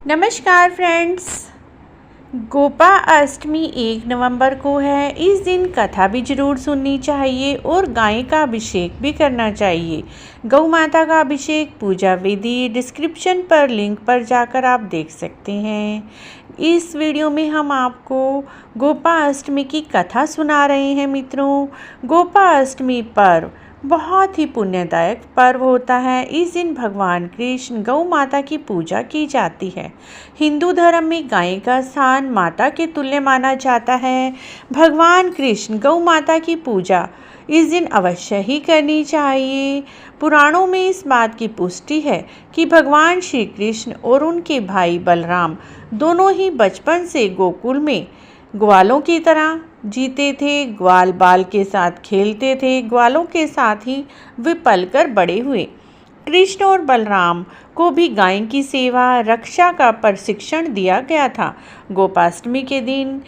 नमस्कार फ्रेंड्स। गोपा अष्टमी 1 नवंबर को है। इस दिन कथा भी जरूर सुननी चाहिए और गाय का अभिषेक भी करना चाहिए। गौ माता का अभिषेक पूजा विधि डिस्क्रिप्शन पर लिंक पर जाकर आप देख सकते हैं। इस वीडियो में हम आपको गोपा अष्टमी की कथा सुना रहे हैं मित्रों। गोपा अष्टमी पर्व बहुत ही पुण्यदायक पर्व होता है। इस दिन भगवान कृष्ण गौ माता की पूजा की जाती है। हिंदू धर्म में गाय का स्थान माता के तुल्य माना जाता है। भगवान कृष्ण गौ माता की पूजा इस दिन अवश्य ही करनी चाहिए। पुराणों में इस बात की पुष्टि है कि भगवान श्री कृष्ण और उनके भाई बलराम दोनों ही बचपन से गोकुल में ग्वालों की तरह जीते थे। ग्वाल बाल के साथ खेलते थे। ग्वालों के साथ ही वे पलकर बड़े हुए। कृष्ण और बलराम को भी गाय की सेवा रक्षा का प्रशिक्षण दिया गया था। गोपाष्टमी के दिन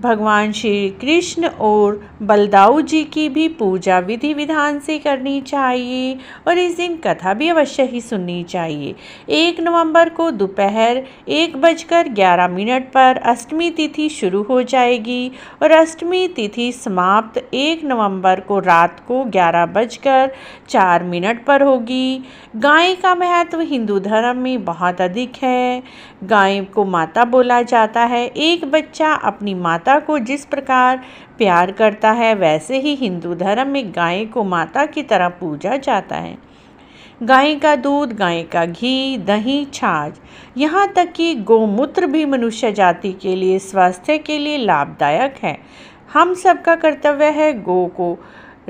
भगवान श्री कृष्ण और बलदाऊ जी की भी पूजा विधि विधान से करनी चाहिए और इस दिन कथा भी अवश्य ही सुननी चाहिए। 1 नवंबर को दोपहर 1:11 पर अष्टमी तिथि शुरू हो जाएगी और अष्टमी तिथि समाप्त 1 नवंबर को रात को 11:04 पर होगी। गाय का महत्व हिंदू धर्म में बहुत अधिक है। गाय को माता बोला जाता है। एक बच्चा अपनी माता को जिस प्रकार प्यार करता है वैसे ही हिंदू धर्म में गाय को माता की तरह पूजा जाता है। गाय का दूध, गाय का घी, दही, छाछ, यहाँ तक कि गोमूत्र भी मनुष्य जाति के लिए स्वास्थ्य के लिए लाभदायक है। हम सबका कर्तव्य है गौ को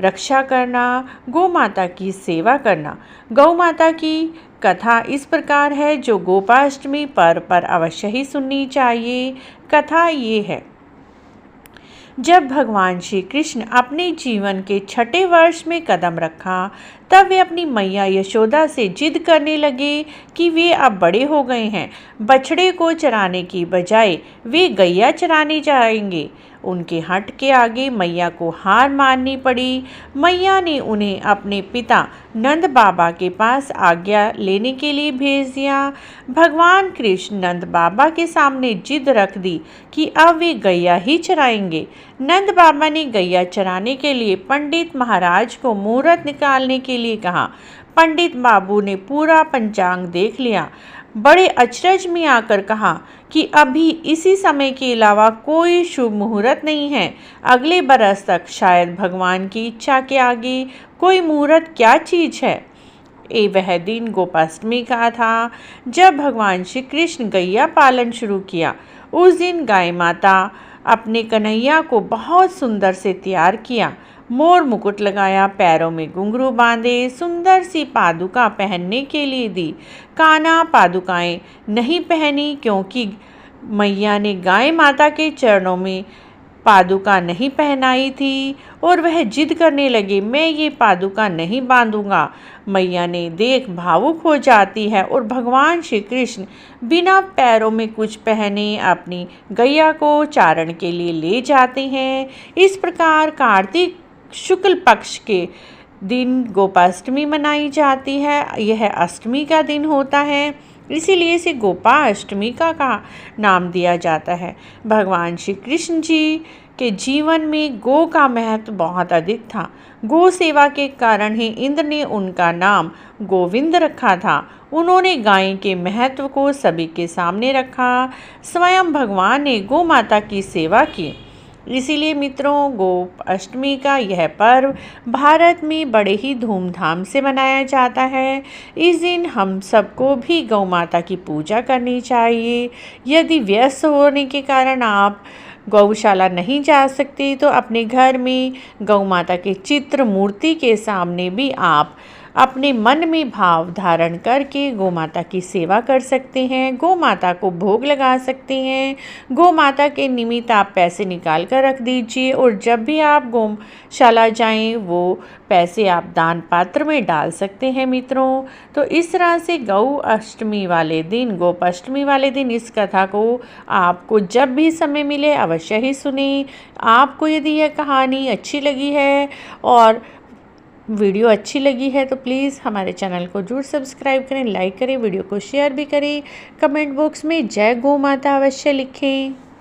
रक्षा करना, गौ माता की सेवा करना। गौ माता की कथा इस प्रकार है जो गोपाष्टमी पर्व पर अवश्य ही सुननी चाहिए। कथा ये है, जब भगवान श्री कृष्ण अपने जीवन के 6ठे वर्ष में कदम रखा तब वे अपनी मैया यशोदा से जिद करने लगे कि वे अब बड़े हो गए हैं। बछड़े को चराने की बजाय वे गैया चराने जाएंगे। उनके हट के आगे मैया को हार माननी पड़ी। मैया ने उन्हें अपने पिता नंद बाबा के पास आज्ञा लेने के लिए भेज दिया। भगवान कृष्ण नंद बाबा के सामने जिद रख दी कि अब वे गैया ही चराएंगे। नंद बाबा ने गैया चराने के लिए पंडित महाराज को मुहूर्त निकालने के लिए कहा। पंडित बाबू ने पूरा पंचांग देख लिया। बड़े अचरज में आकर कहा कि अभी इसी समय के अलावा कोई शुभ मुहूर्त नहीं है। अगले बरस तक शायद भगवान की इच्छा के आगे कोई मुहूर्त क्या चीज है। वह दिन गोपाष्टमी का था जब भगवान श्री कृष्ण गैया पालन शुरू किया। उस दिन गाय माता अपने कन्हैया को बहुत सुंदर से तैयार किया। मोर मुकुट लगाया, पैरों में घुंघरू बांधे, सुंदर सी पादुका पहनने के लिए दी। काना पादुकाएं नहीं पहनी क्योंकि मैया ने गाय माता के चरणों में पादुका नहीं पहनाई थी और वह जिद करने लगे, मैं ये पादुका नहीं बांधूंगा। मैया ने देख भावुक हो जाती है और भगवान श्री कृष्ण बिना पैरों में कुछ पहने अपनी गैया को चारण के लिए ले जाते हैं। इस प्रकार कार्तिक शुक्ल पक्ष के दिन गोपाष्टमी मनाई जाती है। यह अष्टमी का दिन होता है, इसीलिए इसे गोपा अष्टमी का नाम दिया जाता है। भगवान श्री कृष्ण जी के जीवन में गौ का महत्व बहुत अधिक था। गौ सेवा के कारण ही इंद्र ने उनका नाम गोविंद रखा था। उन्होंने गाय के महत्व को सभी के सामने रखा। स्वयं भगवान ने गौ माता की सेवा की। इसीलिए मित्रों गोप अष्टमी का यह पर्व भारत में बड़े ही धूमधाम से मनाया जाता है। इस दिन हम सबको भी गौ माता की पूजा करनी चाहिए। यदि व्यस्त होने के कारण आप गौशाला नहीं जा सकते तो अपने घर में गौ माता के चित्र मूर्ति के सामने भी आप अपने मन में भाव धारण करके गौ माता की सेवा कर सकते हैं। गौ माता को भोग लगा सकते हैं। गौ माता के निमित्त आप पैसे निकाल कर रख दीजिए और जब भी आप गौशाला जाएं वो पैसे आप दान पात्र में डाल सकते हैं मित्रों। तो इस तरह से गौ अष्टमी वाले दिन गोपाष्टमी वाले दिन इस कथा को आपको जब भी समय मिले अवश्य ही सुने। आपको यदि यह कहानी अच्छी लगी है और वीडियो अच्छी लगी है तो प्लीज़ हमारे चैनल को जरूर सब्सक्राइब करें, लाइक करें, वीडियो को शेयर भी करें। कमेंट बॉक्स में जय गौ माता अवश्य लिखें।